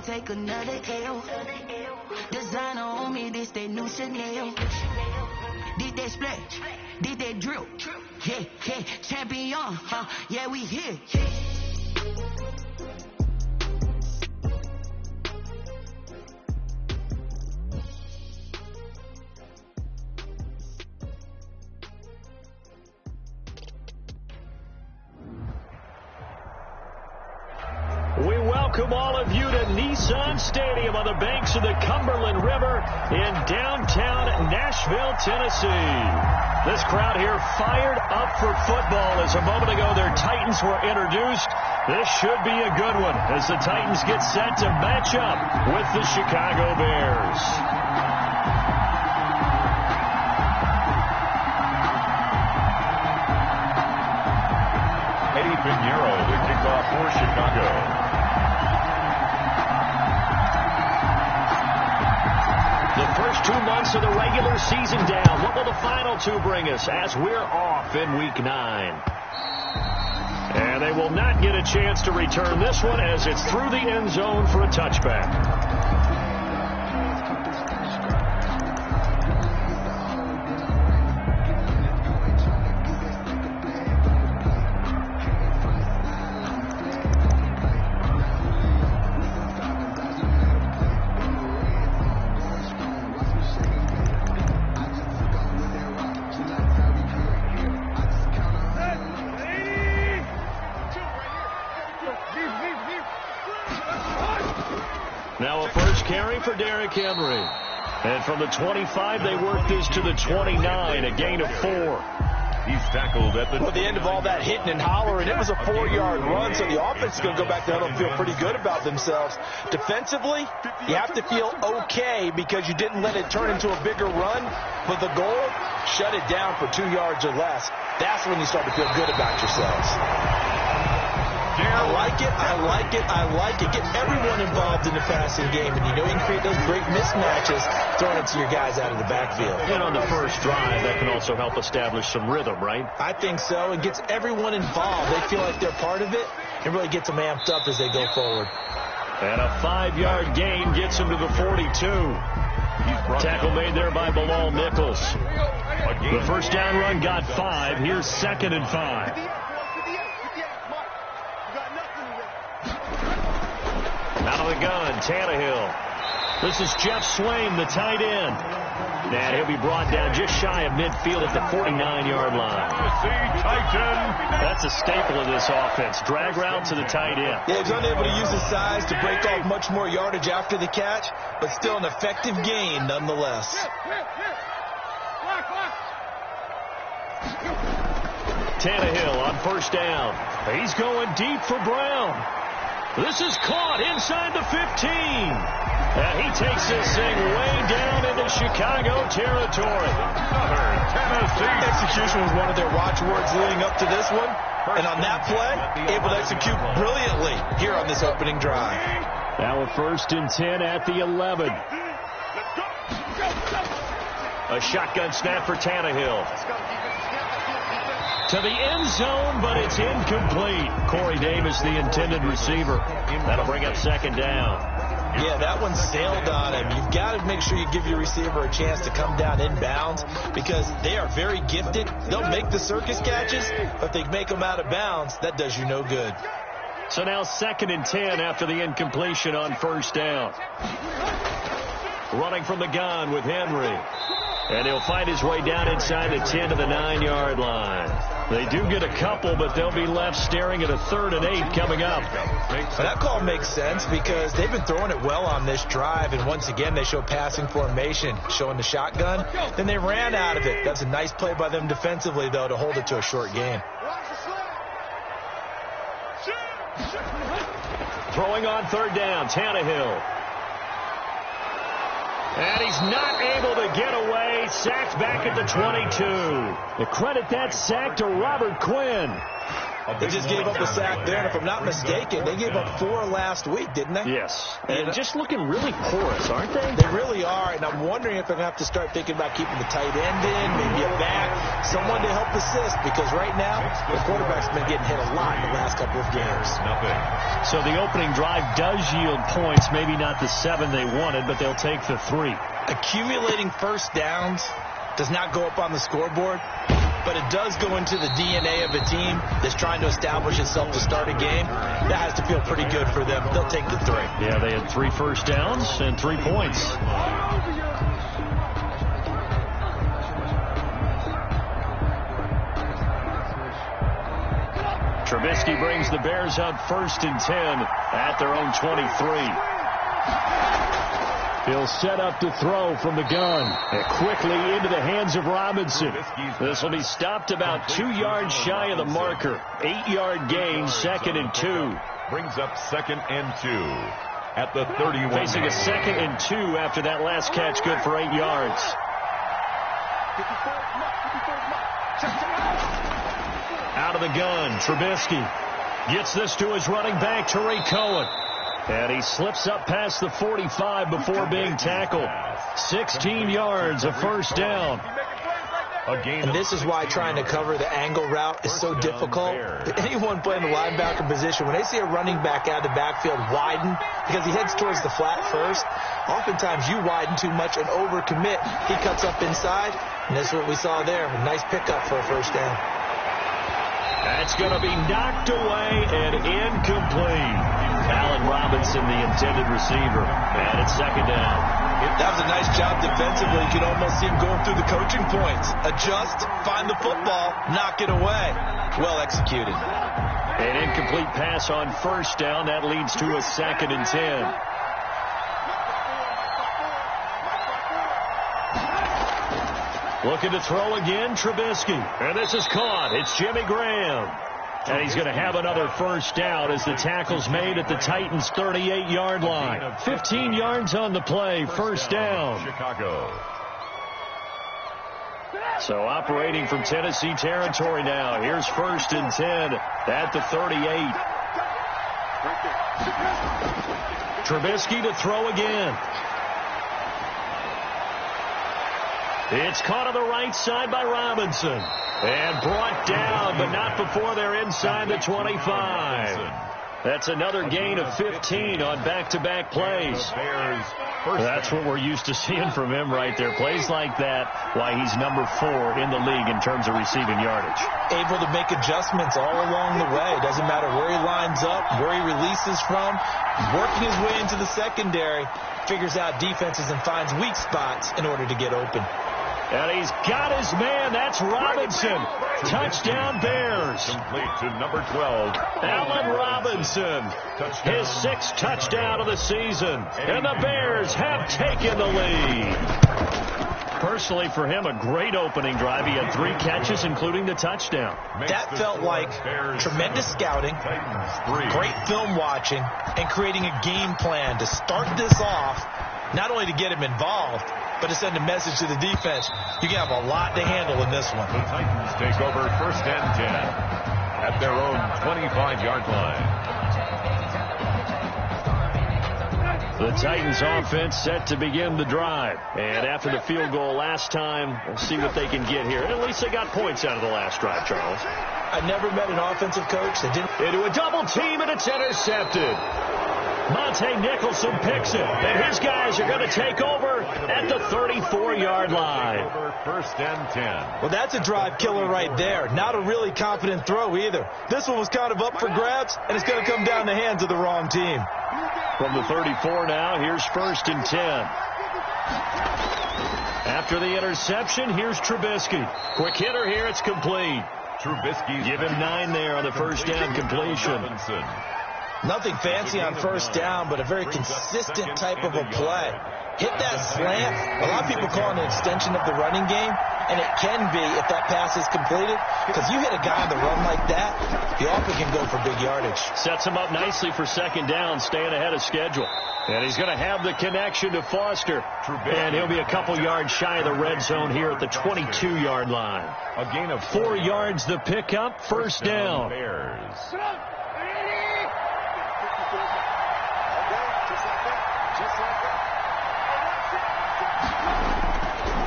take another L. Designer on me, this that new Chanel. Did that splash, did that drill. Yeah, yeah, champion, yeah, we here. We welcome all of you to Nissan Stadium on the banks of the Cumberland River in downtown Nashville, Tennessee. This crowd here fired up for football as a moment ago their Titans were introduced. This should be a good one as the Titans get set to match up with the Chicago Bears. Eddie Pinheiro, the kickoff for Chicago. The first 2 months of the regular season down. What will the final two bring us as we're off in Week 9? And they will not get a chance to return this one as it's through the end zone for a touchback. Now a first carry for Derrick Henry. And from the 25, they work this to the 29, a gain of 4. He's tackled at the end of all that hitting and hollering. It was a 4-yard run, so the offense is going to go back there and feel pretty good about themselves. Defensively, you have to feel okay because you didn't let it turn into a bigger run. But the goal, shut it down for 2 yards or less. That's when you start to feel good about yourselves. I like it, I like it, I like it. Get everyone involved in the passing game, and you know you can create those great mismatches throwing it to your guys out of the backfield. And on the first drive, that can also help establish some rhythm, right? I think so. It gets everyone involved. They feel like they're part of it and really gets them amped up as they go forward. And a 5-yard gain gets him to the 42. Tackle made there by Bilal Nichols. The first down run got 5. Here's 2nd and 5. Out of the gun, Tannehill. This is Jeff Swain, the tight end. And he'll be brought down just shy of midfield at the 49-yard line. That's a staple of this offense. Drag route to the tight end. Yeah, he's unable to use his size to break off much more yardage after the catch, but still an effective gain nonetheless. Tannehill on first down. He's going deep for Brown. This is caught inside the 15. And he takes this thing way down into Chicago territory. Tennessee. Execution was one of their watchwords leading up to this one. And on that play, able to execute brilliantly here on this opening drive. Now a 1st and 10 at the 11. A shotgun snap for Tannehill. To the end zone, but it's incomplete. Corey Davis, the intended receiver. That'll bring up 2nd down. Yeah, that one sailed on him. You've got to make sure you give your receiver a chance to come down inbounds because they are very gifted. They'll make the circus catches, but if they make them out of bounds, that does you no good. So now 2nd and 10 after the incompletion on first down. Running from the gun with Henry. And he'll find his way down inside the 10 to the 9-yard line. They do get a couple, but they'll be left staring at a 3rd and 8 coming up. That call makes sense because they've been throwing it well on this drive, and once again they show passing formation, showing the shotgun. Then they ran out of it. That's a nice play by them defensively, though, to hold it to a short gain. Throwing on 3rd down, Tannehill. And he's not able to get away. Sacked back at the 22. The credit that sack to Robert Quinn. They just gave up a sack there, and if I'm not mistaken, they gave up 4 last week, didn't they? Yes, and just looking really porous, aren't they? They really are, and I'm wondering if they're going to have to start thinking about keeping the tight end in, maybe a back, someone to help assist, because right now, the quarterback's been getting hit a lot in the last couple of games. So the opening drive does yield points, maybe not the 7 they wanted, but they'll take the 3. Accumulating first downs does not go up on the scoreboard, but it does go into the DNA of a team that's trying to establish itself to start a game. That has to feel pretty good for them. They'll take the 3. Yeah, they had 3 first downs and 3 points. Trubisky brings the Bears up 1st and 10 at their own 23. He'll set up to throw from the gun. And quickly into the hands of Robinson. This will be stopped about 2 yards shy of the marker. 8-yard gain, 2nd and 2. Brings up 2nd and 2 at the 31. Facing a 2nd and 2 after that last catch, good for 8 yards. Out of the gun, Trubisky gets this to his running back, Tariq Cohen. And he slips up past the 45 before being tackled. 16 yards, a first down. And this is why trying to cover the angle route is so difficult. Anyone playing the linebacker position, when they see a running back out of the backfield widen, because he heads towards the flat first, oftentimes you widen too much and overcommit. He cuts up inside, and that's what we saw there. A nice pickup for a first down. That's going to be knocked away and incomplete. Allen Robinson, the intended receiver. And it's 2nd down. That was a nice job defensively. You could almost see him going through the coaching points. Adjust, find the football, knock it away. Well executed. An incomplete pass on 1st down. That leads to a 2nd and 10. Looking to throw again, Trubisky. And this is caught. It's Jimmy Graham. And he's going to have another first down as the tackle's made at the Titans' 38-yard line. 15 yards on the play, first down. Chicago. So operating from Tennessee territory now. Here's 1st and 10 at the 38. Trubisky to throw again. It's caught on the right side by Robinson. And brought down, but not before they're inside the 25. That's another gain of 15 on back-to-back plays. That's what we're used to seeing from him right there. Plays like that, why he's number 4 in the league in terms of receiving yardage. Able to make adjustments all along the way. Doesn't matter where he lines up, where he releases from. Working his way into the secondary, figures out defenses and finds weak spots in order to get open. And he's got his man. That's Robinson. Touchdown, Bears. Complete to number 12. Allen Robinson. His 6th touchdown of the season. And the Bears have taken the lead. Personally, for him, a great opening drive. He had 3 catches, including the touchdown. That felt like tremendous scouting, great film watching, and creating a game plan to start this off, not only to get him involved, but to send a message to the defense. You can have a lot to handle in this one. The Titans take over 1st and 10 at their own 25-yard line. The Titans offense set to begin the drive. And after the field goal last time, we'll see what they can get here. At least they got points out of the last drive, Charles. I never met an offensive coach that didn't. Into a double team, and it's intercepted. Monte Nicholson picks it, and his guys are going to take over at the 34-yard line. 1st and 10. Well, that's a drive killer right there. Not a really confident throw either. This one was kind of up for grabs, and it's going to come down the hands of the wrong team. From the 34 now, here's 1st and 10. After the interception, here's Trubisky. Quick hitter here, it's complete. Trubisky. Give him 9 there on the first down completion. Nothing fancy on first down, but a very consistent type of a play. hit that slant. A lot of people call it an extension of the running game, and it can be if that pass is completed, because you hit a guy on the run like that, he often can go for big yardage. Sets him up nicely for second down, staying ahead of schedule. And he's going to have the connection to Foster. And he'll be a couple yards shy of the red zone here at the 22-yard line. A gain of 4 yards the pickup, first down. Bears.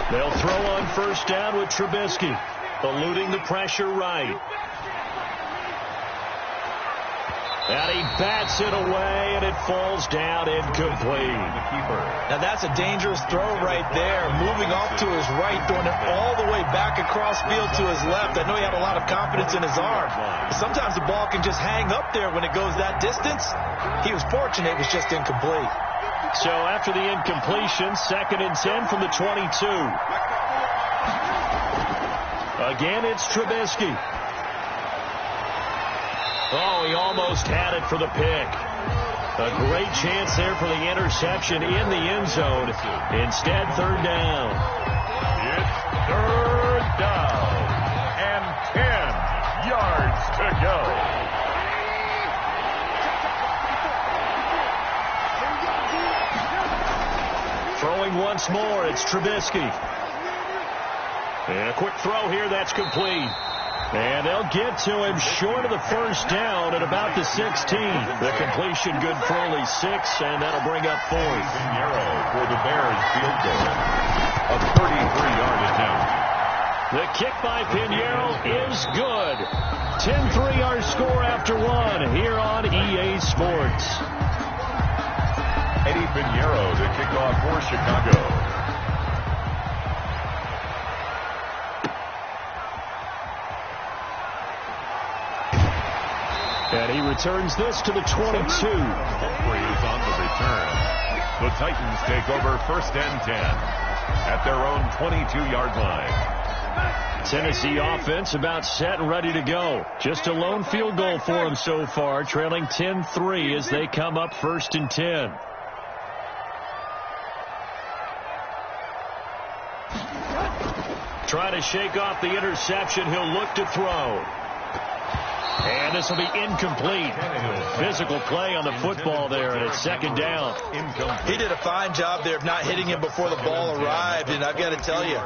They'll throw on first down with Trubisky, eluding the pressure right. And he bats it away, and it falls down incomplete. Now that's a dangerous throw right there. Moving off to his right, throwing it all the way back across field to his left. I know he had a lot of confidence in his arm. But sometimes the ball can just hang up there when it goes that distance. He was fortunate, it was just incomplete. So after the incompletion, 2nd and 10 from the 22. Again, it's Trubisky. Oh, he almost had it for the pick. A great chance there for the interception in the end zone. Instead, 3rd down. It's 3rd down and 10 yards to go. Throwing once more, it's Trubisky. And a quick throw here, that's complete. And they'll get to him short of the first down at about the 16. The completion good for only 6, and that'll bring up 4th. Pinheiro for the Bears field goal. A 33-yard attempt. The kick by Pinheiro is good. 10-3 our score after 1 here on EA Sports. Eddie Pinheiro to kick off for Chicago. And he returns this to the 22. Humphrey is on the return. The Titans take over 1st and 10 at their own 22-yard line. Tennessee offense about set and ready to go. Just a lone field goal for them so far, trailing 10-3 as they come up 1st and 10. Trying to shake off the interception. He'll look to throw. And this will be incomplete. Physical play on the football there, and it's 2nd down. He did a fine job there of not hitting him before the ball arrived, and I've got to tell you,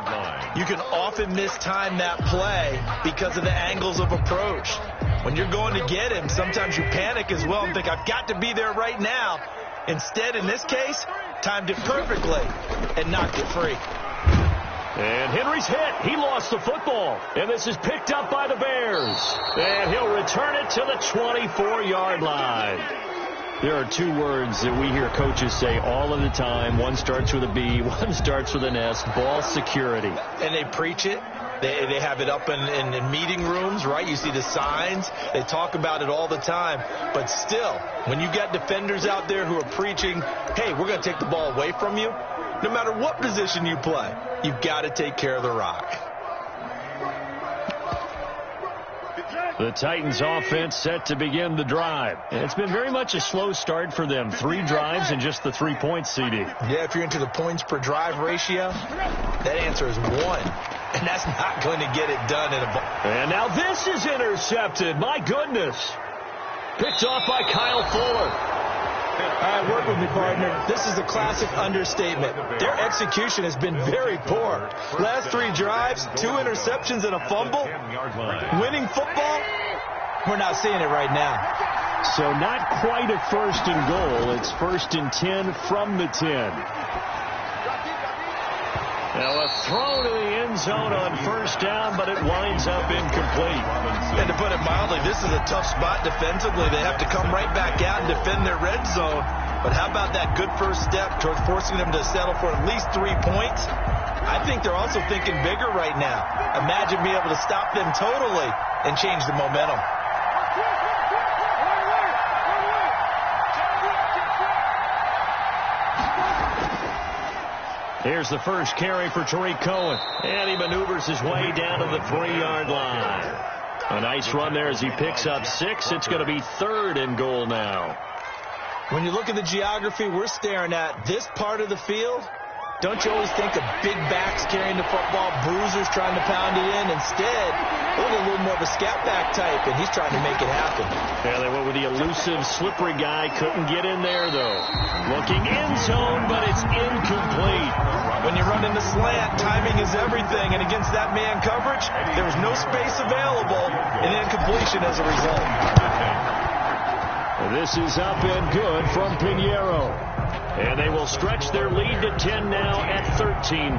you can often mistime that play because of the angles of approach. When you're going to get him, sometimes you panic as well and think, I've got to be there right now. Instead, in this case, timed it perfectly and knocked it free. And Henry's hit. He lost the football. And this is picked up by the Bears. And he'll return it to the 24-yard line. There are 2 words that we hear coaches say all of the time. One starts with a B, one starts with an S. Ball security. And they preach it. They have it up in meeting rooms, right? You see the signs. They talk about it all the time. But still, when you got defenders out there who are preaching, hey, we're going to take the ball away from you, no matter what position you play, you've got to take care of the rock. The Titans offense set to begin the drive. And it's been very much a slow start for them. 3 drives and just the 3 points, CD. Yeah, if you're into the points per drive ratio, that answer is 1. And that's not going to get it done in a ball. And now this is intercepted. My goodness. Picked off by Kyle Fuller. All right, work with me, partner. This is a classic understatement. Their execution has been very poor. Last 3 drives, 2 interceptions and a fumble. Winning football, we're not seeing it right now. So not quite a 1st and goal. It's 1st and 10 from the 10. Now a throw to the end zone on 1st down, but it winds up incomplete. And to put it mildly, this is a tough spot defensively. They have to come right back out and defend their red zone. But how about that good first step towards forcing them to settle for at least 3 points? I think they're also thinking bigger right now. Imagine being able to stop them totally and change the momentum. Here's the first carry for Tariq Cohen. And he maneuvers his way down to the 3-yard line. A nice run there as he picks up 6. It's going to be 3rd and goal now. When you look at the geography we're staring at, this part of the field, don't you always think of big backs carrying the football, bruisers trying to pound it in? Instead, look at a little more of a scat back type, and he's trying to make it happen. Yeah, they went with the elusive, slippery guy. Couldn't get in there, though. Looking end zone, but it's incomplete. When you run in the slant, timing is everything, and against that man coverage, there was no space available, and incompletion as a result. This is up and good from Pinheiro. And they will stretch their lead to 10 now at 13-3.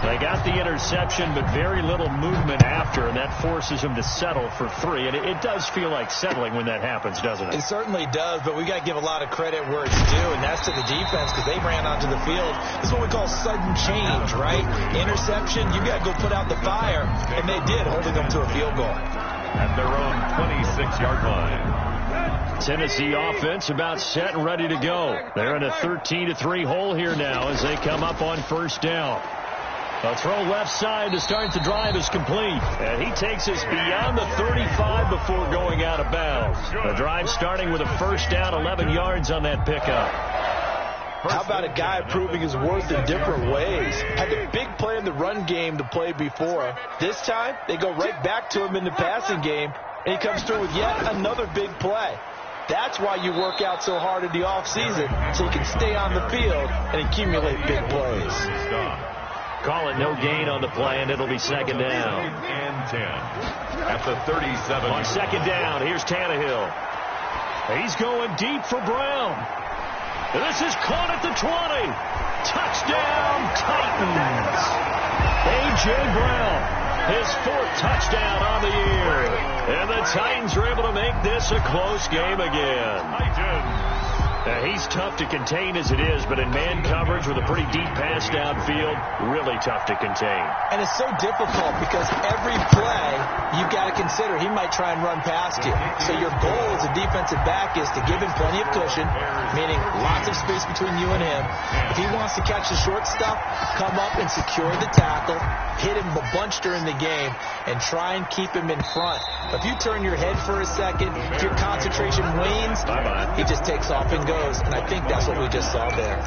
They got the interception, but very little movement after, and that forces them to settle for 3. And it does feel like settling when that happens, doesn't it? It certainly does, but we got to give a lot of credit where it's due, and that's to the defense because they ran onto the field. This is what we call sudden change, right? Interception, you got to go put out the fire, and they did, holding them to a field goal. At their own 26-yard line. Tennessee offense about set and ready to go. They're in a 13-3 hole here now as they come up on first down. A throw left side to start the drive is complete. And he takes us beyond the 35 before going out of bounds. The drive starting with a first down, 11 yards on that pickup. How about a guy proving his worth in different ways? Had the big play in the run game to play before. This time, they go right back to him in the passing game, and he comes through with yet another big play. That's why you work out so hard in the offseason, so you can stay on the field and accumulate big plays. Call it no gain on the play, and it'll be second down. And 10 at the 37. On second down, here's Tannehill. He's going deep for Brown. This is caught at the 20. Touchdown, Titans. A.J. Brown. His 4th touchdown on the year. And the Titans are able to make this a close game again. He's tough to contain as it is, but in man coverage with a pretty deep pass downfield, really tough to contain. And it's so difficult because every play you've got to consider he might try and run past you. So your goal as a defensive back is to give him plenty of cushion, meaning lots of space between you and him. If he wants to catch the short stuff, come up and secure the tackle, hit him a bunch during the game, and try and keep him in front. If you turn your head for a second, if your concentration wanes, he just takes off and goes. And I think that's what we just saw there.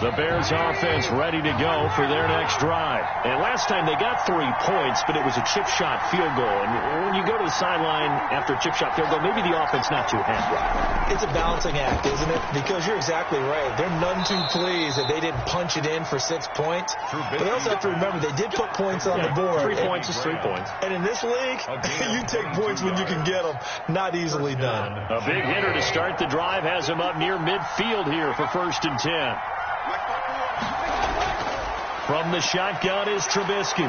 The Bears offense ready to go for their next drive. And last time they got 3 points, but it was a chip shot field goal. And when you go to the sideline after a chip shot field goal, maybe the offense not too happy. It's a balancing act, isn't it? Because you're exactly right. They're none too pleased that they didn't punch it in for 6 poins. But they also have to remember they did put points on the board. 3 points is 3 points. And in this league, you take points when you can get them. Not easily done. A big hitter to start the drive has him up near midfield here for 1st and 10. From the shotgun is Trubisky.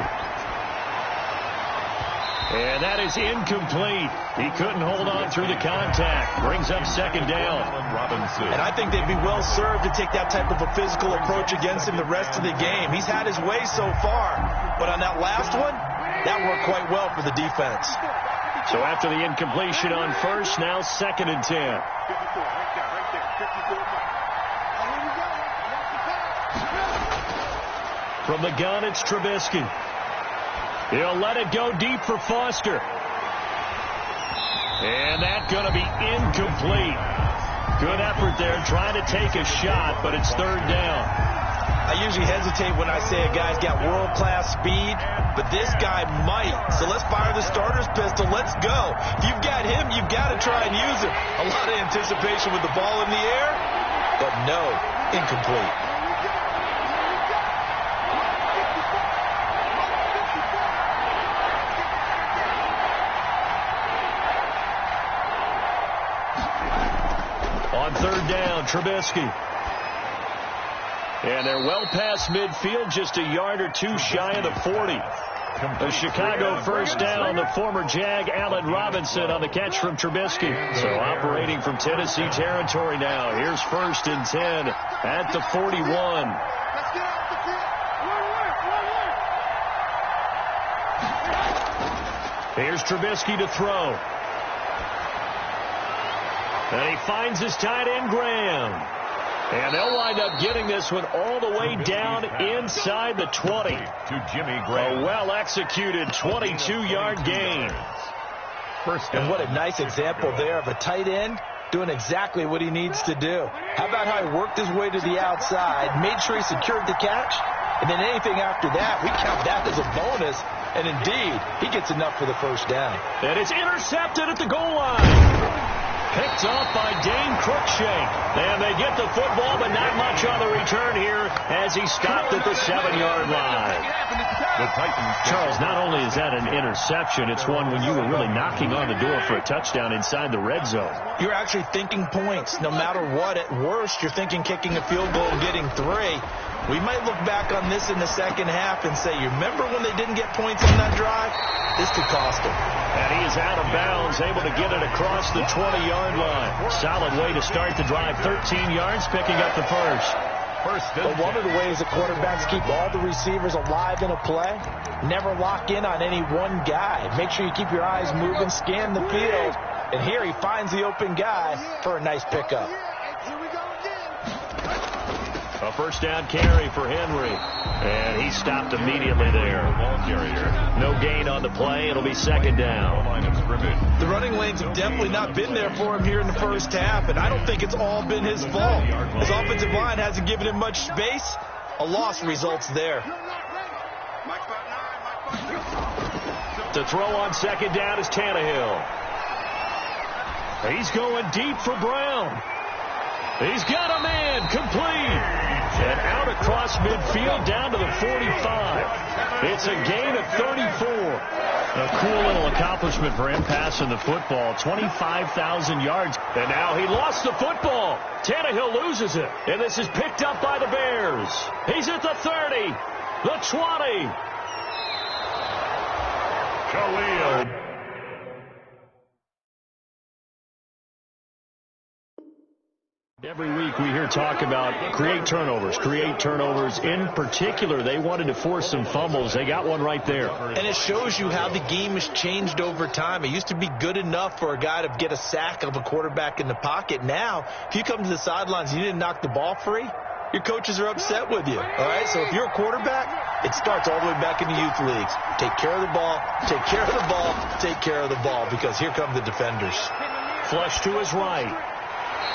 And that is incomplete. He couldn't hold on through the contact. Brings up second down. And I think they'd be well served to take that type of a physical approach against him the rest of the game. He's had his way so far. But on that last one, that worked quite well for the defense. So after the incompletion on first, now 2nd and 10. From the gun, it's Trubisky. He'll let it go deep for Foster. And that's going to be incomplete. Good effort there trying to take a shot, but it's 3rd down. I usually hesitate when I say a guy's got world-class speed, but this guy might. So let's fire the starter's pistol. Let's go. If you've got him, you've got to try and use it. A lot of anticipation with the ball in the air, but no, incomplete. On 3rd down, Trubisky. And they're well past midfield, just a yard or 2 shy of the 40. The Chicago first down, the former Jag, Allen Robinson on the catch from Trubisky. So operating from Tennessee territory now. Here's 1st and 10 at the 41. Here's Trubisky to throw. And he finds his tight end, Graham. And they'll wind up getting this one all the way down inside the 20. To Jimmy Graham. A well-executed 22-yard gain. And what a nice example there of a tight end doing exactly what he needs to do. How about how he worked his way to the outside, made sure he secured the catch, and then anything after that, we count that as a bonus. And indeed, he gets enough for the first down. And it's intercepted at the goal line. Picked off by Dane Cruikshank. And they get the football, but not much on the return here as he stopped at the 7-yard line. The Titans. Charles, not only is that an interception, it's one when you were really knocking on the door for a touchdown inside the red zone. You're actually thinking points. No matter what, at worst, you're thinking kicking a field goal and getting 3. We might look back on this in the second half and say, you remember when they didn't get points on that drive? This could cost them. And he is out of bounds, able to get it across the 20-yard line. Solid way to start the drive. 13 yards, picking up the first. But one of the ways the quarterbacks keep all the receivers alive in a play, never lock in on any one guy. Make sure you keep your eyes moving, scan the field. And here he finds the open guy for a nice pickup. A first down carry for Henry. And he stopped immediately there. No gain on the play. It'll be second down. The running lanes have definitely not been there for him here in the first half, and I don't think it's all been his fault. His offensive line hasn't given him much space. A loss results there. To throw on second down is Tannehill. He's going deep for Brown. He's got a man, complete. And out across midfield down to the 45. It's a gain of 34. A cool little accomplishment for him passing the football. 25,000 yards. And now he lost the football. Tannehill loses it. And this is picked up by the Bears. He's at the 30. The 20. Khalil. Every week we hear talk about create turnovers. In particular, they wanted to force some fumbles. They got one right there. And it shows you how the game has changed over time. It used to be good enough for a guy to get a sack of a quarterback in the pocket. Now, if you come to the sidelines and you didn't knock the ball free, your coaches are upset with you. All right, so if you're a quarterback, it starts all the way back in the youth leagues. Take care of the ball, take care of the ball, take care of the ball, because here come the defenders. Flush to his right.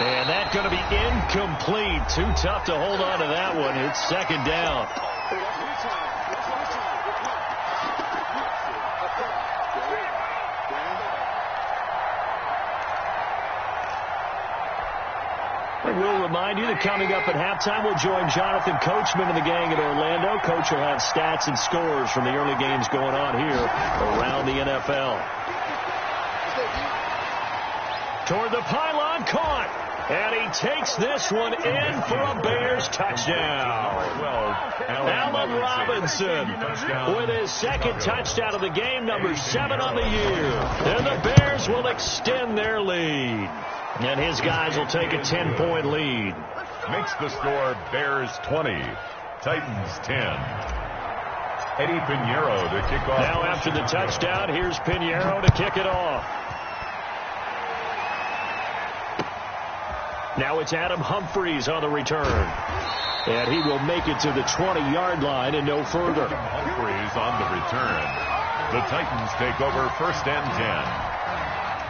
And that's going to be incomplete. Too tough to hold on to that one. It's second down. I will remind you that coming up at halftime, we'll join Jonathan Coachman and the gang in Orlando. Coach will have stats and scores from the early games going on here around the NFL. Toward the pylon, caught. And he takes this one in for a Bears touchdown. Allen Robinson with his second touchdown of the game, number 7 on the year. And the Bears will extend their lead. And his guys will take a 10-point lead. Makes the score Bears 20, Titans 10. Eddie Pinheiro to kick off. Now after the touchdown, here's Pinheiro to kick it off. Now it's Adam Humphries on the return. And he will make it to the 20-yard line and no further. Humphries on the return. The Titans take over first and 10.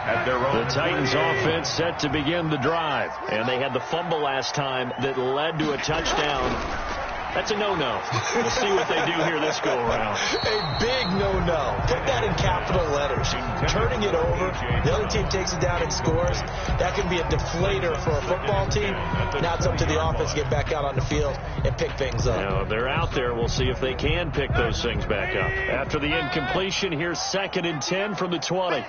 At their own. The Titans offense set to begin the drive. And they had the fumble last time that led to a touchdown. That's a no-no. We'll see what they do here this go-around. A big no-no. Put that in capital letters. Turning it over, the other team takes it down and scores. That can be a deflator for a football team. Now it's up to the offense to get back out on the field and pick things up. Now, if they're out there, we'll see if they can pick those things back up. After the incompletion, here's 2nd and 10 from the 20.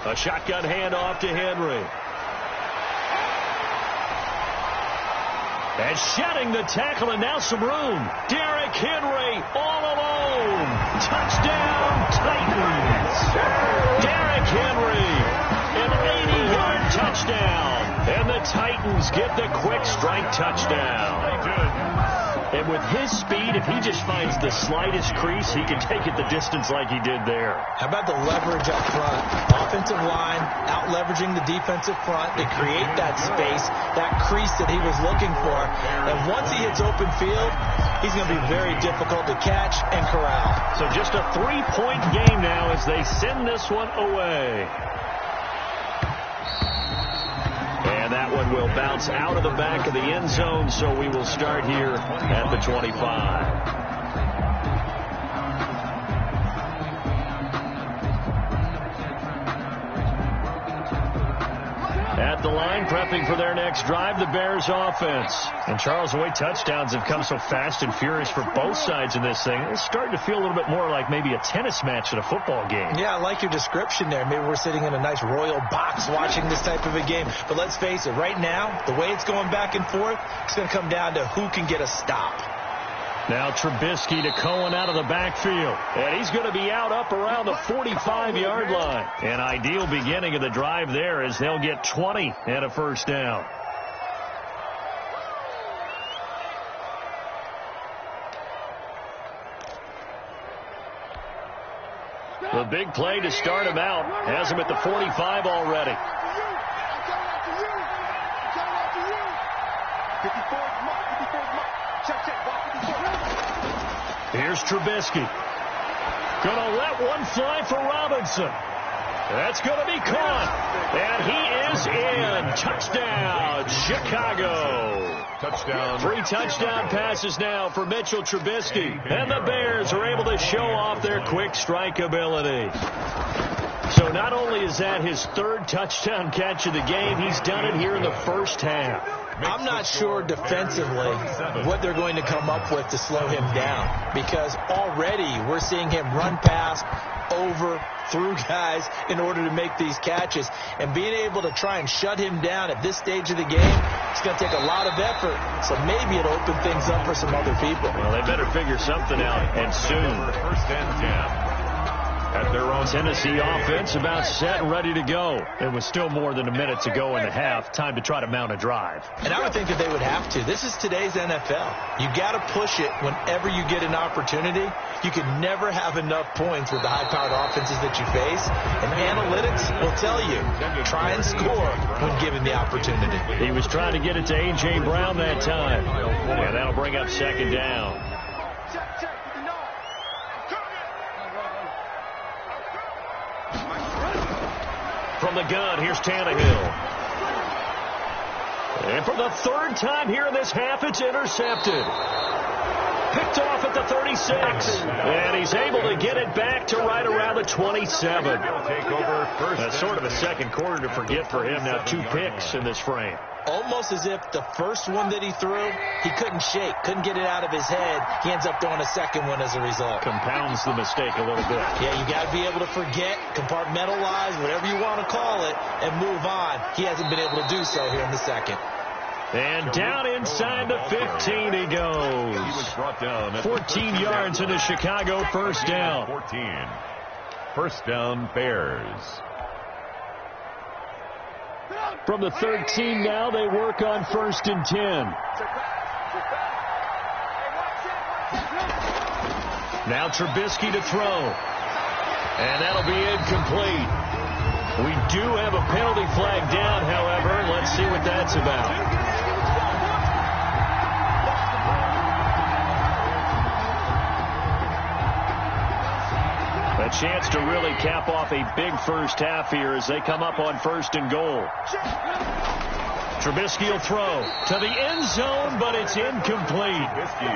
A shotgun handoff to Henry. And shedding the tackle, and now some room. Derrick Henry all alone. Touchdown, Titans. Derrick Henry, an 80-yard touchdown. And the Titans get the quick strike touchdown. And with his speed, if he just finds the slightest crease, he can take it the distance like he did there. How about the leverage up front? Offensive line out-leveraging the defensive front to create that space, that crease that he was looking for. And once he hits open field, he's going to be very difficult to catch and corral. So just a 3-point game now as they send this one away. And that one will bounce out of the back of the end zone, so we will start here at the 25. At the line, prepping for their next drive, the Bears offense. And Charles, the way touchdowns have come so fast and furious for both sides in this thing, it's starting to feel a little bit more like maybe a tennis match at a football game. Yeah, I like your description there. Maybe we're sitting in a nice royal box watching this type of a game. But let's face it, right now, the way it's going back and forth, it's going to come down to who can get a stop. Now Trubisky to Cohen out of the backfield. And he's going to be out up around the 45-yard line. An ideal beginning of the drive there as they'll get 20 and a first down. The big play to start him out has him at the 45 already. Here's Trubisky. Gonna let one fly for Robinson. That's going to be caught. And he is in. Touchdown, Chicago. Touchdown. 3 touchdown passes now for Mitchell Trubisky. And the Bears are able to show off their quick strike ability. So not only is that his 3rd touchdown catch of the game, he's done it here in the first half. I'm not sure defensively what they're going to come up with to slow him down, because already we're seeing him run past, over, through guys in order to make these catches. And being able to try and shut him down at this stage of the game, it's going to take a lot of effort. So maybe it'll open things up for some other people. Well, they better figure something out, and soon. First and 10. At their own Tennessee offense about set and ready to go. It was still more than a minute to go in the half. Time to try to mount a drive. And I would think that they would have to. This is today's NFL. You got to push it whenever you get an opportunity. You can never have enough points with the high-powered offenses that you face. And analytics will tell you, try and score when given the opportunity. He was trying to get it to A.J. Brown that time. And that'll bring up second down. From the gun, here's Tannehill. And for the 3rd time here in this half, it's intercepted. Picked off at the 36. And he's able to get it back to right around the 27. That's sort of a second quarter to forget for him. Now 2 picks in this frame. Almost as if the first one that he threw, he couldn't shake, couldn't get it out of his head. He ends up throwing a second one as a result. Compounds the mistake a little bit. Yeah, you got to be able to forget, compartmentalize, whatever you want to call it, and move on. He hasn't been able to do so here in the second. And down inside the 15 he goes. 14 yards into Chicago, first down. 14. First down, Bears. From the 13 now, they work on 1st and 10. Now Trubisky to throw. And that'll be incomplete. We do have a penalty flag down, however. Let's see what that's about. A chance to really cap off a big first half here as they come up on 1st and goal. Trubisky will throw to the end zone, but it's incomplete.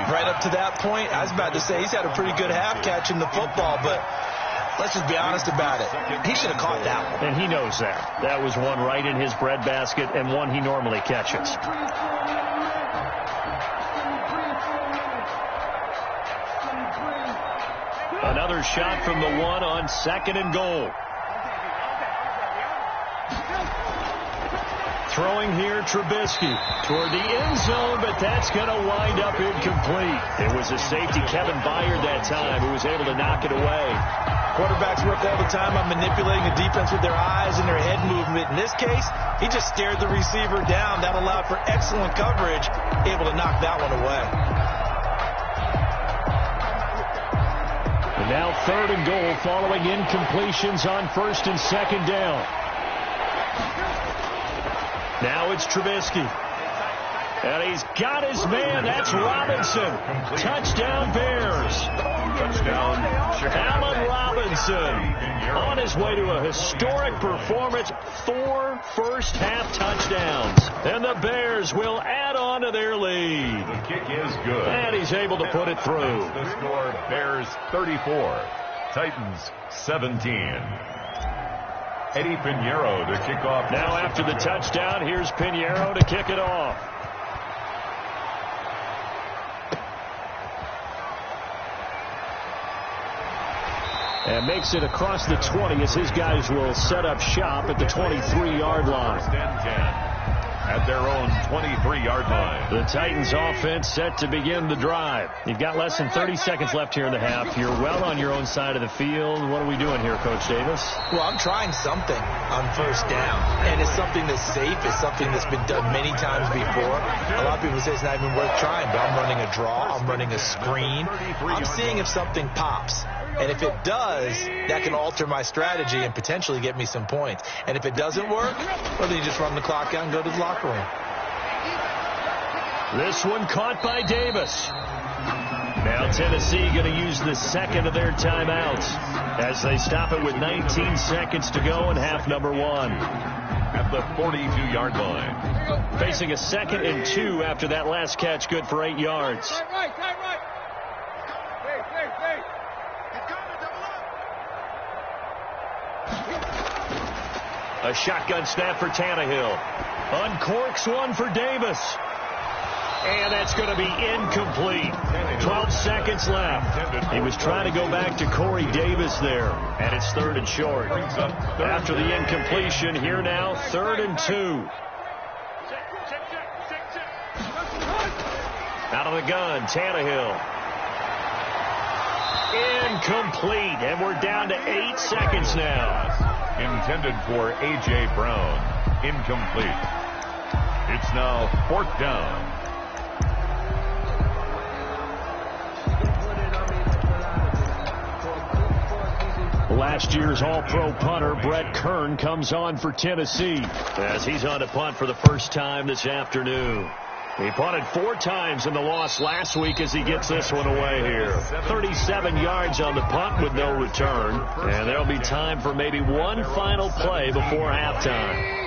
Right up to that point, I was about to say he's had a pretty good half catching the football, but let's just be honest about it. He should have caught that one. And he knows that. That was one right in his breadbasket and one he normally catches. Another shot from the 1 on 2nd and goal. Throwing here, Trubisky toward the end zone, but that's going to wind up incomplete. It was a safety, Kevin Byard, that time, who was able to knock it away. Quarterbacks work all the time on manipulating the defense with their eyes and their head movement. In this case, he just stared the receiver down. That allowed for excellent coverage, able to knock that one away. Now 3rd and goal following incompletions on 1st and 2nd down. Now it's Trubisky. And he's got his man. That's Robinson. Touchdown, Bears. Touchdown, Allen Robinson on his way to a historic performance. 4 first-half touchdowns. And the Bears will add on to their lead. The kick is good. And he's able to put it through. The score, Bears 34, Titans 17. Eddie Pinheiro to kick off. Now after the touchdown, here's Pinheiro to kick it off. And makes it across the 20 as his guys will set up shop at the 23-yard line. First and 10 at their own 23-yard line. The Titans offense set to begin the drive. You've got less than 30 seconds left here in the half. You're well on your own side of the field. What are we doing here, Coach Davis? Well, I'm trying something on 1st down, and it's something that's safe. It's something that's been done many times before. A lot of people say it's not even worth trying, but I'm running a draw. I'm running a screen. I'm seeing if something pops. And if it does, that can alter my strategy and potentially get me some points. And if it doesn't work, well, then you just run the clock out and go to the locker room. This one caught by Davis. Now Tennessee going to use the 2nd of their timeouts as they stop it with 19 seconds to go in half number 1. At the 42-yard line. Facing a 2nd and 2 after that last catch, good for 8 yards. A shotgun snap for Tannehill. Uncorks one for Davis. And that's going to be incomplete. 12 seconds left. He was trying to go back to Corey Davis there. And it's 3rd and short. After the incompletion, here now, 3rd and 2. Out of the gun, Tannehill. Incomplete. And we're down to 8 seconds now. Intended for A.J. Brown. Incomplete. It's now 4th down. Last year's All-Pro punter Brett Kern comes on for Tennessee as he's on to punt for the first time this afternoon. He punted 4 times in the loss last week as he gets this one away here. 37 yards on the punt with no return. And there'll be time for maybe one final play before halftime.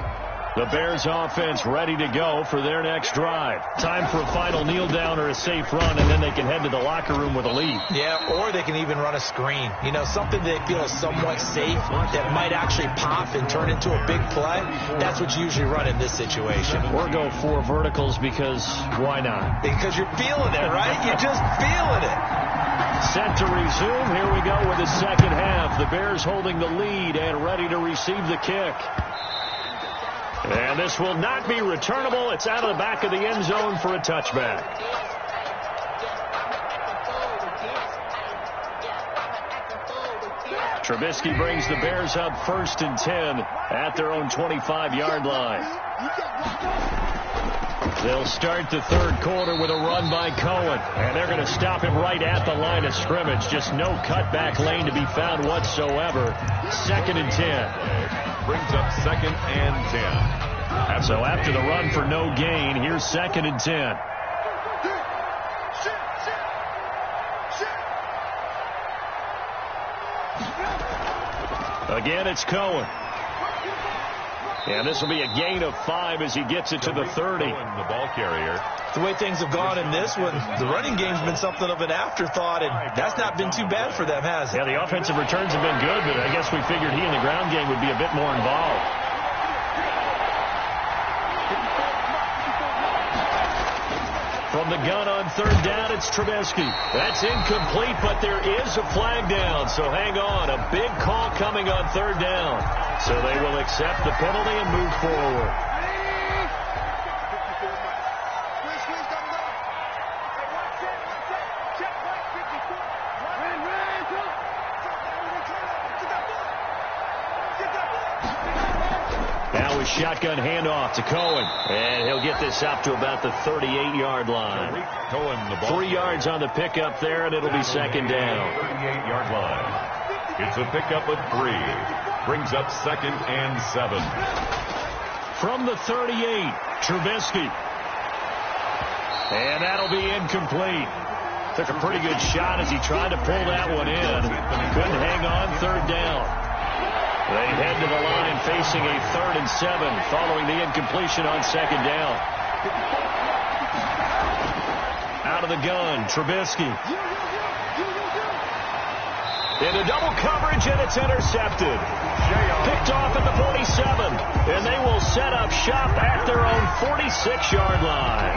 The Bears offense ready to go for their next drive. Time for a final kneel down or a safe run, and then they can head to the locker room with a lead. Yeah, or they can even run a screen. You know, something they feel is somewhat safe that might actually pop and turn into a big play. That's what you usually run in this situation. Or go 4 verticals because why not? Because you're feeling it, right? You're just feeling it. Set to resume. Here we go with the second half. The Bears holding the lead and ready to receive the kick. And this will not be returnable. It's out of the back of the end zone for a touchback. Trubisky brings the Bears up 1st and 10 at their own 25-yard line. They'll start the 3rd quarter with a run by Cohen. And they're going to stop him right at the line of scrimmage. Just no cutback lane to be found whatsoever. 2nd and 10. Brings up 2nd and 10. So after the run for no gain, here's 2nd and 10. Again, it's Cohen. And this will be a gain of 5 as he gets it to the 30. The ball carrier. The way things have gone in this one, the running game's been something of an afterthought, and that's not been too bad for them, has it? Yeah, the offensive returns have been good, but I guess we figured he in the ground game would be a bit more involved. From the gun on 3rd down, it's Trubisky. That's incomplete, but there is a flag down, so hang on. A big call coming on 3rd down. So they will accept the penalty and move forward. Now we a shotgun handoff to Cohen. And he'll get this up to about the 38-yard line. 3 yards on the pickup there, and it'll be second down. 38-yard line. It's a pickup of 3. Brings up 2nd and 7. From the 38, Trubisky. And that'll be incomplete. Took a pretty good shot as he tried to pull that one in. Couldn't hang on, 3rd down. They head to the line facing a 3rd and 7 following the incompletion on 2nd down. Out of the gun, Trubisky. Into double coverage, and it's intercepted. Picked off at the 47, and they will set up shop at their own 46-yard line.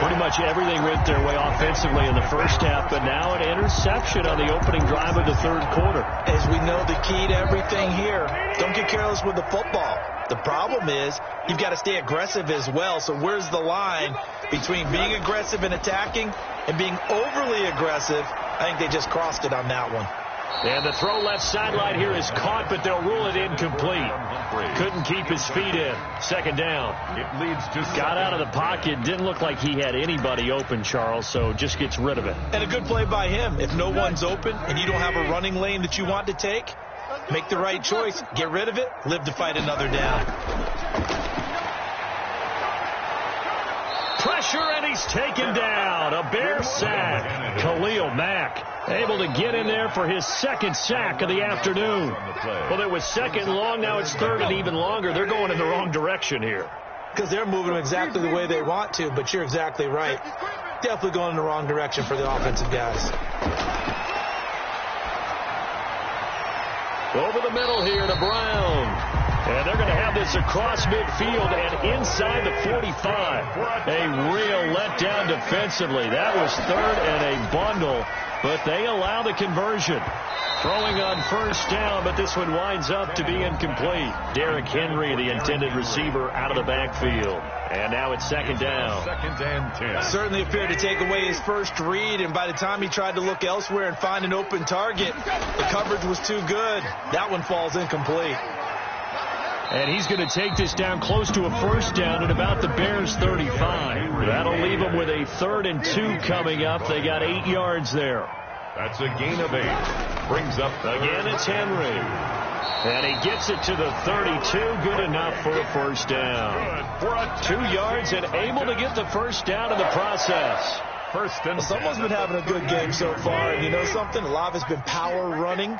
Pretty much everything went their way offensively in the first half, but now an interception on the opening drive of the 3rd quarter. As we know, the key to everything here, don't get careless with the football. The problem is you've got to stay aggressive as well. So where's the line between being aggressive and attacking and being overly aggressive? I think they just crossed it on that one. And the throw left sideline here is caught, but they'll rule it incomplete. Couldn't keep his feet in. 2nd down. It leads to got out of the pocket. Didn't look like he had anybody open, Charles, so just gets rid of it. And a good play by him. If no one's open and you don't have a running lane that you want to take, make the right choice. Get rid of it. Live to fight another down. Pressure, and he's taken down. A Bear sack. Khalil Mack able to get in there for his 2nd sack of the afternoon. Well, it was 2nd long. Now it's 3rd and even longer. They're going in the wrong direction here. Because they're moving them exactly the way they want to, but you're exactly right. Definitely going in the wrong direction for the offensive guys. Over the middle here to Brown. And they're going to have this across midfield and inside the 45. A real letdown defensively. That was 3rd and a bundle, but they allow the conversion. Throwing on 1st down, but this one winds up to be incomplete. Derrick Henry, the intended receiver, out of the backfield. And now it's 2nd down. 2nd and 10. Certainly appeared to take away his first read, and by the time he tried to look elsewhere and find an open target, the coverage was too good. That one falls incomplete. And he's going to take this down close to a 1st down at about the Bears' 35. That'll leave them with a 3rd and 2 coming up. They got 8 yards there. That's a gain of 8. Brings up again, it's Henry. And he gets it to the 32. Good enough for a 1st down. 2 yards and able to get the 1st down in the process. 1st and someone's been having a good game so far. And you know something? A lot has been power running.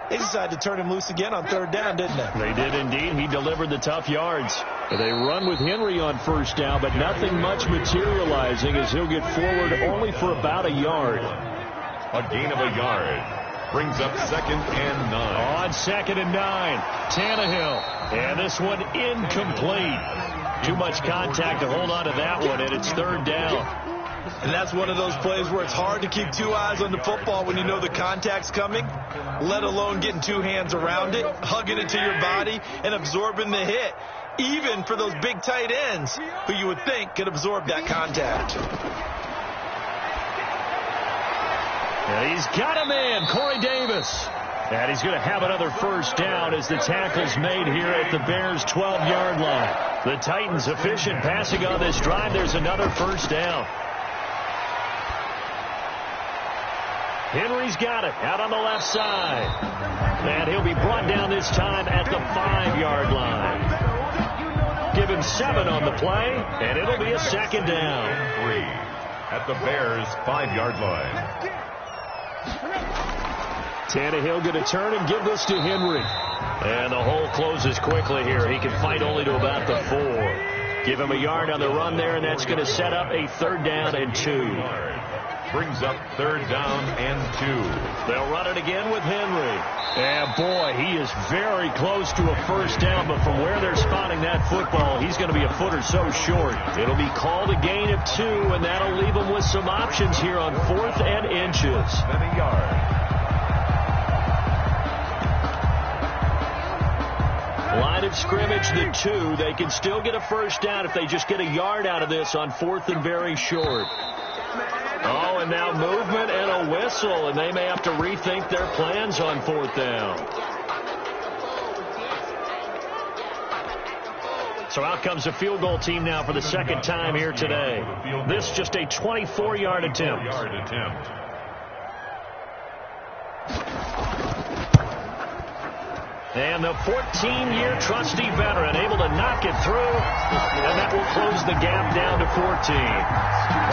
They decided to turn him loose again on 3rd down, didn't they? They did indeed. He delivered the tough yards. They run with Henry on 1st down, but nothing much materializing as he'll get forward only for about a yard. A gain of a yard. Brings up 2nd and 9. On 2nd and 9, Tannehill. And this one incomplete. Too much contact to hold on to that one, and it's 3rd down. And that's one of those plays where it's hard to keep 2 eyes on the football when you know the contact's coming, let alone getting 2 hands around it, hugging it to your body, and absorbing the hit, even for those big tight ends who you would think could absorb that contact. And he's got a man, Corey Davis. And he's going to have another 1st down as the tackle's made here at the Bears' 12-yard line. The Titans efficient passing on this drive. There's another 1st down. Henry's got it out on the left side. And he'll be brought down this time at the 5-yard line. Give him 7 on the play, and it'll be a 2nd down. 3 at the Bears' 5-yard line. Tannehill going to turn and give this to Henry. And the hole closes quickly here. He can fight only to about the 4. Give him a yard on the run there, and that's going to set up a 3rd down and 2. Brings up 3rd down and 2. They'll run it again with Henry. And boy, he is very close to a 1st down, but from where they're spotting that football, he's going to be a foot or so short. It'll be called a gain of 2, and that'll leave him with some options here on 4th and inches. Then a yard. Line of scrimmage, the 2. They can still get a 1st down if they just get a yard out of this on 4th and very short. Oh, and now movement and a whistle, and they may have to rethink their plans on 4th down. So out comes a field goal team now for the second time here today. This just a 24-yard attempt. And the 14-year trusty veteran able to knock it through, and that will close the gap down to 14.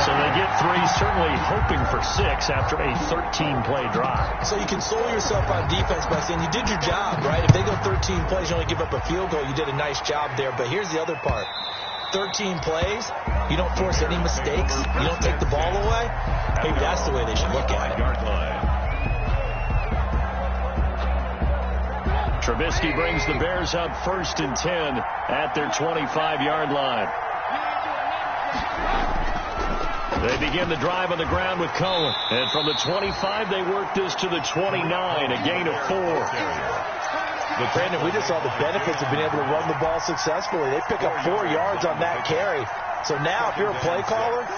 So they get 3, certainly hoping for 6 after a 13-play drive. So you console yourself on defense by saying you did your job, right? If they go 13 plays, you only give up a field goal, you did a nice job there. But here's the other part. 13 plays, you don't force any mistakes, you don't take the ball away. Maybe that's the way they should look at it. Trubisky brings the Bears up 1st and 10 at their 25-yard line. They begin the drive on the ground with Cohen. And from the 25, they work this to the 29, a gain of 4. But Brandon, we just saw the benefits of being able to run the ball successfully. They pick up 4 yards on that carry. So now if you're a play caller,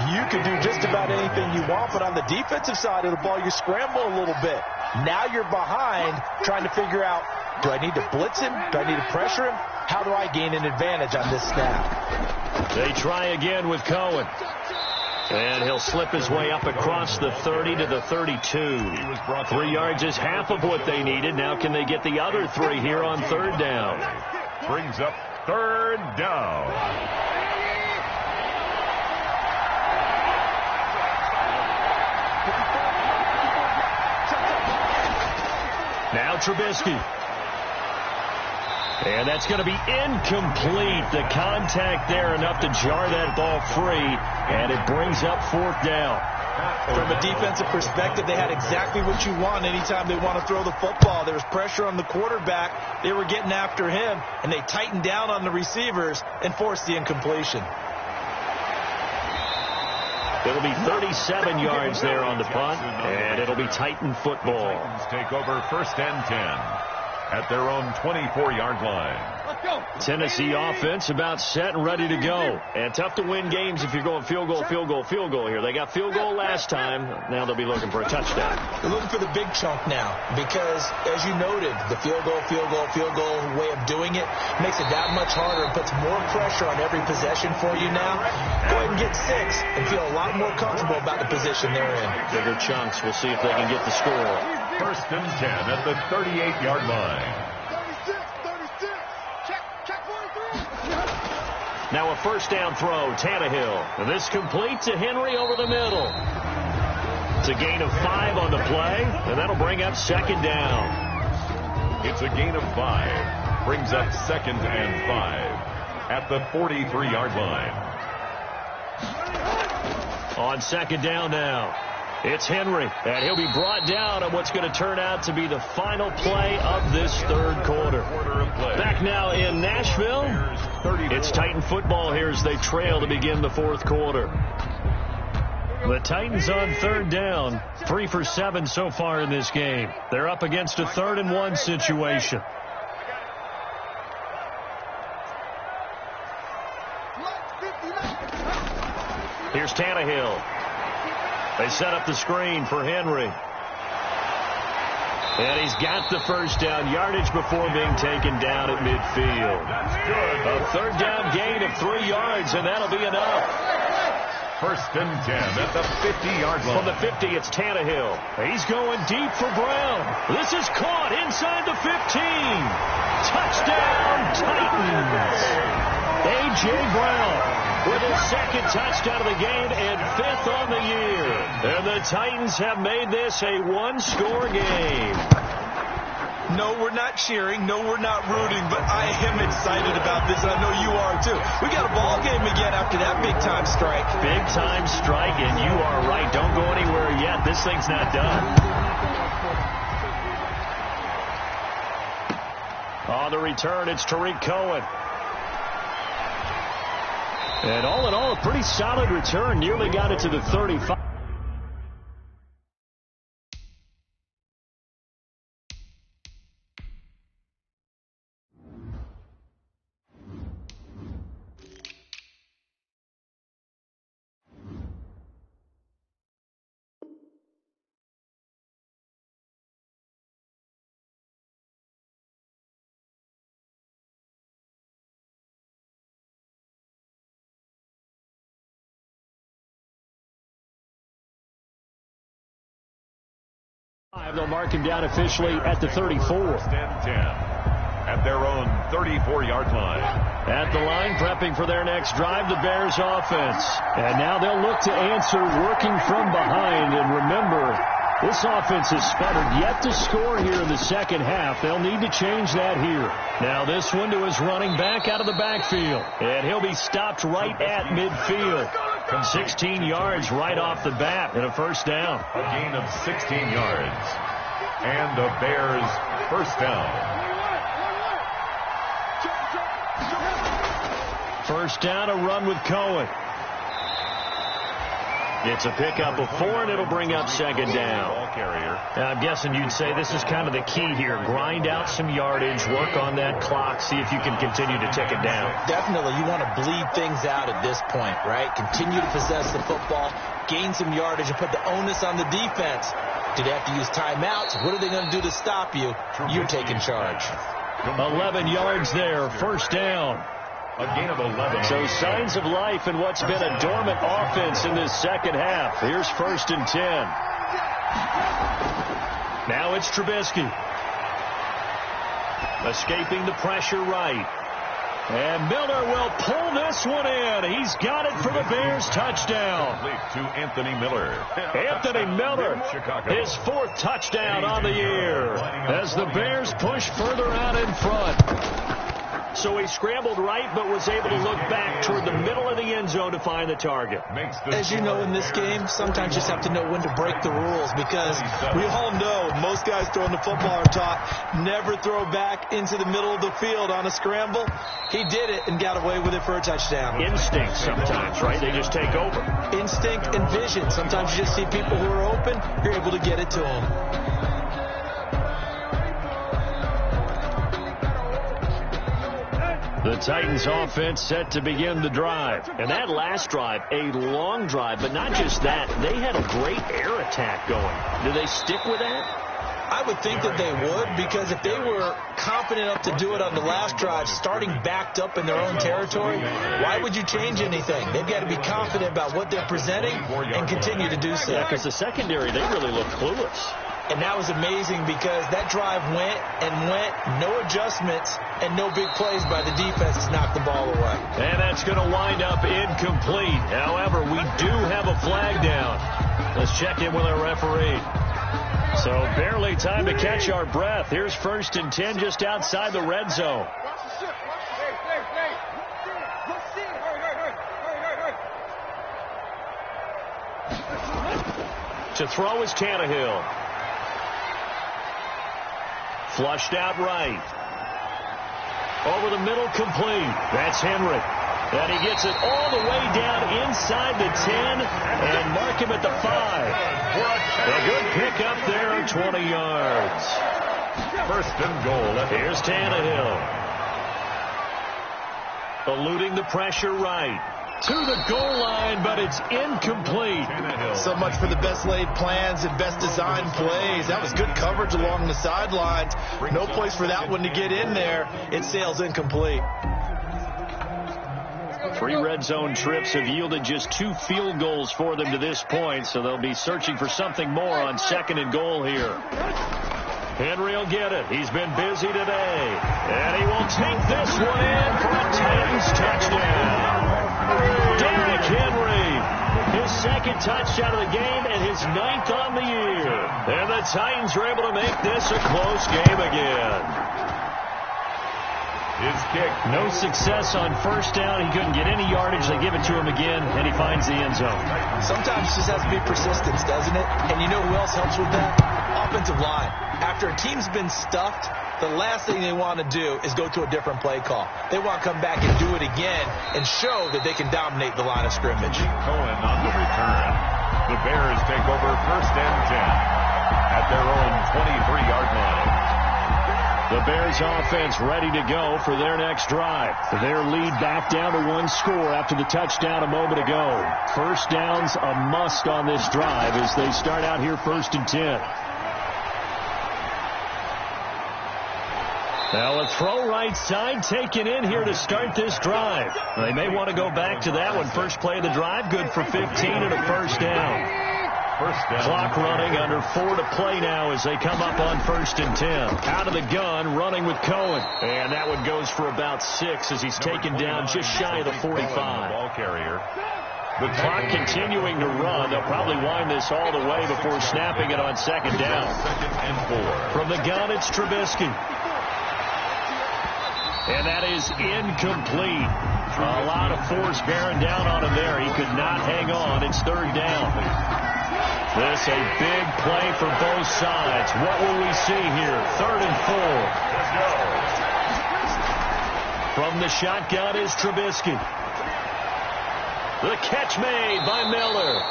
you can do just about anything you want. But on the defensive side of the ball, you scramble a little bit. Now you're behind trying to figure out, do I need to blitz him? Do I need to pressure him? How do I gain an advantage on this snap? They try again with Cohen. And he'll slip his way up across the 30 to the 32. 3 yards is half of what they needed. Now can they get the other 3 here on 3rd down? Brings up 3rd down. Now Trubisky. And that's going to be incomplete. The contact there enough to jar that ball free. And it brings up 4th down. From a defensive perspective, they had exactly what you want anytime they want to throw the football. There was pressure on the quarterback. They were getting after him. And they tightened down on the receivers and forced the incompletion. It'll be 37 yards there on the punt, and it'll be Titan football. Titans take over 1st and 10 at their own 24-yard line. Tennessee offense about set and ready to go. And tough to win games if you're going field goal, field goal, field goal here. They got field goal last time. Now they'll be looking for a touchdown. They're looking for the big chunk now because, as you noted, the field goal way of doing it makes it that much harder and puts more pressure on every possession for you now. Go ahead and get 6 and feel a lot more comfortable about the position they're in. Bigger chunks. We'll see if they can get the score. 1st and 10 at the 38-yard line. Now a 1st down throw, Tannehill. And this complete to Henry over the middle. It's a gain of 5 on the play, and that'll bring up 2nd down. It's a gain of 5. Brings up 2nd and 5 at the 43-yard line. On 2nd down now, it's Henry, and he'll be brought down on what's going to turn out to be the final play of this 3rd quarter. Back now in Nashville, it's Titan football here as they trail to begin the 4th quarter. The Titans on 3rd down, 3 for 7 so far in this game. They're up against a 3rd and 1 situation. Here's Tannehill. They set up the screen for Henry. And he's got the 1st down yardage before being taken down at midfield. A 3rd down gain of 3 yards, and that'll be enough. 1st and 10 at the 50-yard line. From the 50, it's Tannehill. He's going deep for Brown. This is caught inside the 15. Touchdown, Titans. A.J. Brown with his 2nd touchdown of the game and 5th on the year. And the Titans have made this a 1-score game. No, we're not cheering. No, we're not rooting. But I am excited about this, and I know you are too. We got a ball game again after that big-time strike. Big-time strike, and you are right. Don't go anywhere yet. This thing's not done. On the return, it's Tariq Cohen. And all in all, a pretty solid return. Nearly got it to the 35. They'll mark him down officially at the 34. First and 10 at their own 34-yard line. At the line, prepping for their next drive, the Bears offense. And now they'll look to answer working from behind. And remember, this offense has sputtered yet to score here in the second half. They'll need to change that here. Now this one to his running back out of the backfield. And he'll be stopped right at midfield. 16 yards right off the bat and a first down. A gain of 16 yards. And the Bears first down. First down, a run with Cohen. It's a pickup of 4, and it'll bring up second down. Now, I'm guessing you'd say this is kind of the key here. Grind out some yardage, work on that clock, see if you can continue to tick it down. Definitely, you want to bleed things out at this point, right? Continue to possess the football, gain some yardage, and put the onus on the defense. Do they have to use timeouts? What are they going to do to stop you? You're taking charge. 11 yards there, first down. A gain of 11. So signs of life in what's been a dormant offense in this second half. Here's first and 10. Now it's Trubisky. Escaping the pressure right. And Miller will pull this one in. He's got it for the Bears touchdown. To Anthony Miller. Anthony Miller, his 4th touchdown on the year. As the Bears push further out in front. So he scrambled right, but was able to look back toward the middle of the end zone to find the target. As you know, in this game, sometimes you just have to know when to break the rules, because we all know most guys throwing the football are taught never throw back into the middle of the field on a scramble. He did it and got away with it for a touchdown. Instinct sometimes, right? They just take over. Instinct and vision. Sometimes you just see people who are open, you're able to get it to them. The Titans offense set to begin the drive. And that last drive, a long drive, but not just that. They had a great air attack going. Do they stick with that? I would think that they would, because if they were confident enough to do it on the last drive, starting backed up in their own territory, why would you change anything? They've got to be confident about what they're presenting and continue to do so. Yeah, because the secondary, they really looked clueless. And that was amazing, because that drive went and went, no adjustments and no big plays by the defense to knock the ball away. And that's going to wind up incomplete. However, we do have a flag down. Let's check in with our referee. So barely time to catch our breath. Here's first and 10 just outside the red zone. To throw is Tannehill. Flushed out right. Over the middle, complete. That's Henry. And he gets it all the way down inside the 10 and mark him at the 5. A good pick up there, 20 yards. First and goal. Here's Tannehill. Eluding the pressure right. To the goal line, but it's incomplete. So much for the best laid plans and best designed plays. That was good coverage along the sidelines. No place for that one to get in there. It sails incomplete. 3 red zone trips have yielded just 2 field goals for them to this point, so they'll be searching for something more on second and goal here. Henry will get it. He's been busy today. And he will take this one in for a Titans touchdown. Derrick Henry, his 2nd touchdown of the game and his 9th on the year. And the Titans are able to make this a close game again. His kick. No success on first down. He couldn't get any yardage. They give it to him again, and he finds the end zone. Sometimes it just has to be persistence, doesn't it? And you know who else helps with that? Offensive line. After a team's been stuffed, the last thing they want to do is go to a different play call. They want to come back and do it again and show that they can dominate the line of scrimmage. Cohen on the return. The Bears take over first and 10 at their own 23-yard line. The Bears offense ready to go for their next drive. Their lead back down to 1 score after the touchdown a moment ago. First down's a must on this drive as they start out here first and 10. Now a throw right side taken in here to start this drive. They may want to go back to that one. First play of the drive, good for 15 and a first down. First down. Clock running, under 4 to play now as they come up on 1st and 10. Out of the gun, running with Cohen. And that one goes for about 6 as he's taken down just shy of the 45. Ball carrier. The clock continuing to run. They'll probably wind this all the way before snapping it on 2nd down. 2nd and 4. From the gun, it's Trubisky. And that is incomplete. A lot of force bearing down on him there. He could not hang on. It's 3rd down. This a big play for both sides. What will we see here? 3rd and 4. Let's go. From the shotgun is Trubisky. The catch made by Miller.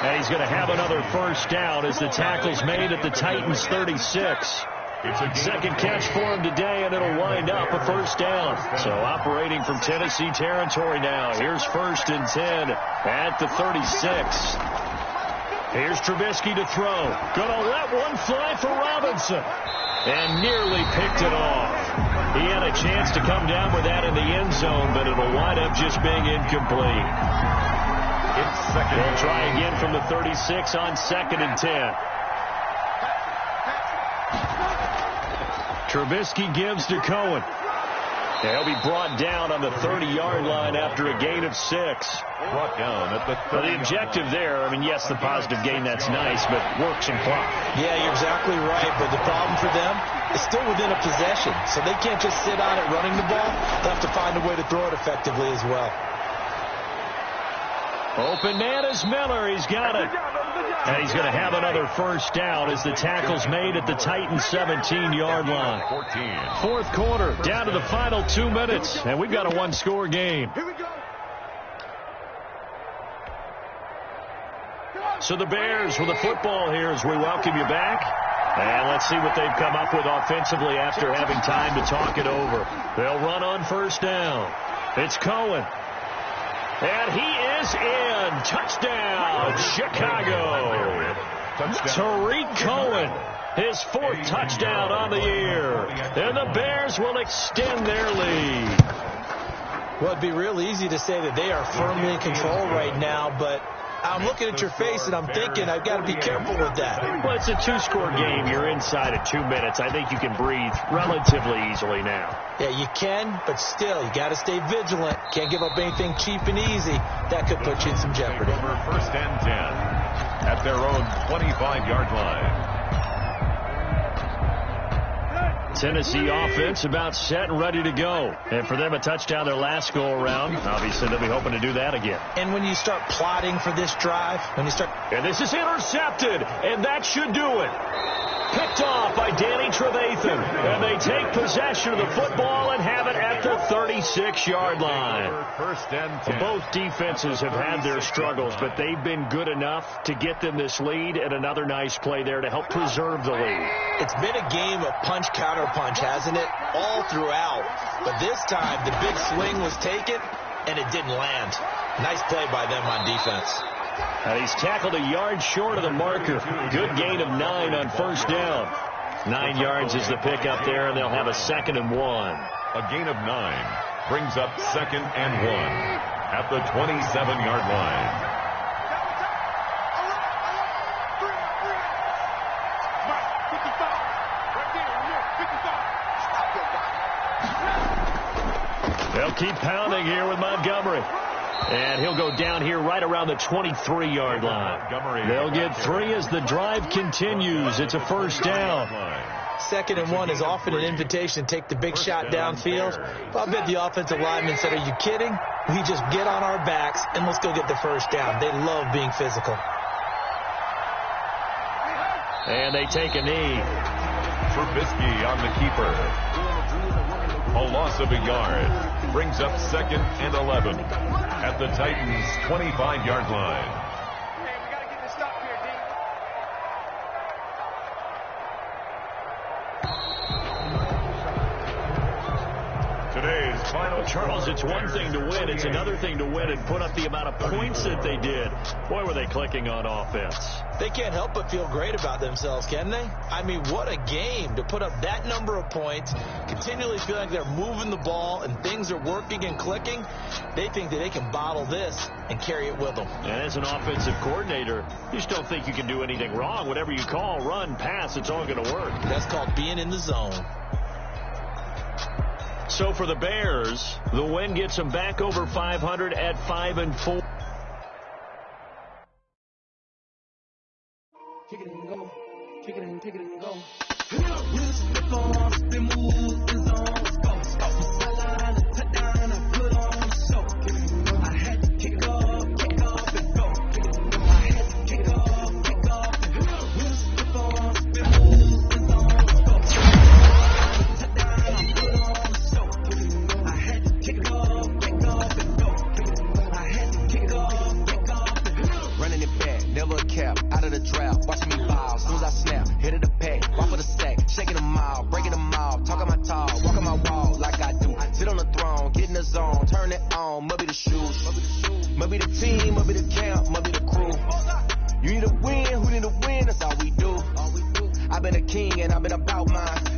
And he's going to have another 1st down as the tackle's made at the Titans' 36. It's a second catch for him today, and it'll wind up a 1st down. So operating from Tennessee territory now. Here's 1st and 10 at the 36. Here's Trubisky to throw. Gonna let one fly for Robinson. And nearly picked it off. He had a chance to come down with that in the end zone, but it'll wind up just being incomplete. It's 2nd. They'll try again from the 36 on 2nd and 10. Trubisky gives to Cohen. He'll be brought down on the 30-yard line after a gain of 6. Brought down at the 30. Well, the objective there, I mean, yes, the positive gain, that's nice, but work some clock. Yeah, you're exactly right, but the problem for them is still within a possession, so they can't just sit on it running the ball. They'll have to find a way to throw it effectively as well. Open man is Miller. He's got it. And he's going to have another 1st down as the tackle's made at the Titans' 17-yard line. 4th quarter, down to the final 2 minutes, and we've got a 1-score game. So the Bears with the football here as we welcome you back. And let's see what they've come up with offensively after having time to talk it over. They'll run on 1st down. It's Cohen. And he is in. Touchdown, Chicago. Tariq Cohen, his 4th touchdown on the year. And the Bears will extend their lead. Well, it'd be real easy to say that they are firmly in control right now, but I'm looking at your face and I'm thinking I've got to be careful with that. Well, it's a 2-score game. You're inside of 2 minutes. I think you can breathe relatively easily now. Yeah, you can, but still, you got to stay vigilant. Can't give up anything cheap and easy. That could put you in some jeopardy. Over 1st and 10 at their own 25-yard line. Tennessee offense about set and ready to go. And for them, a touchdown their last go-around. Obviously, they'll be hoping to do that again. And when you start plotting for this drive, and this is intercepted, and that should do it. Picked off by Danny Trevathan. And they take possession of the football and have it at the 36-yard line. 1st and 10. Both defenses have had their struggles, but they've been good enough to get them this lead, and another nice play there to help preserve the lead. It's been a game of punch-counter-punch, hasn't it? All throughout. But this time, the big swing was taken, and it didn't land. Nice play by them on defense. And he's tackled a yard short of the marker. Good gain of 9 on 1st down. 9 yards is the pickup there, and they'll have a 2nd and 1. A gain of 9 brings up 2nd and 1 at the 27-yard line. They'll keep pounding here with Montgomery. And he'll go down here right around the 23-yard line. They'll get 3 as the drive continues. It's a 1st down. 2nd and 1 is often an invitation to take the big shot downfield. But I bet the offensive lineman said, are you kidding? We just get on our backs and let's go get the 1st down. They love being physical. And they take a knee. Trubisky on the keeper. A loss of a yard brings up 2nd and 11 at the Titans' 25-yard line. Today's final Charles, it's one thing to win. It's another thing to win and put up the amount of points that they did. Boy, were they clicking on offense. They can't help but feel great about themselves, can they? I mean, what a game to put up that number of points, continually feeling like they're moving the ball and things are working and clicking. They think that they can bottle this and carry it with them. And as an offensive coordinator, you just don't think you can do anything wrong. Whatever you call, run, pass, it's all going to work. That's called being in the zone. So for the Bears, the win gets them back over 500 at 5-4. Kick it and go. Kick it and go. I had to kick off and go. I had to kick off and go. I had to kick off and go. Running it back, never a cap, out of the drought. Watching me ball, as soon as I snap, hit of the pack, walk for the sack, shaking them out, breaking them out, talking my talk, walking my wall like I do. Sit on the throne, get in the zone, turn it on, must be the shoes, must be the team, must be the camp, must be the crew. You need a win, who need a win, that's all we do. I've been a king and I've been about mine.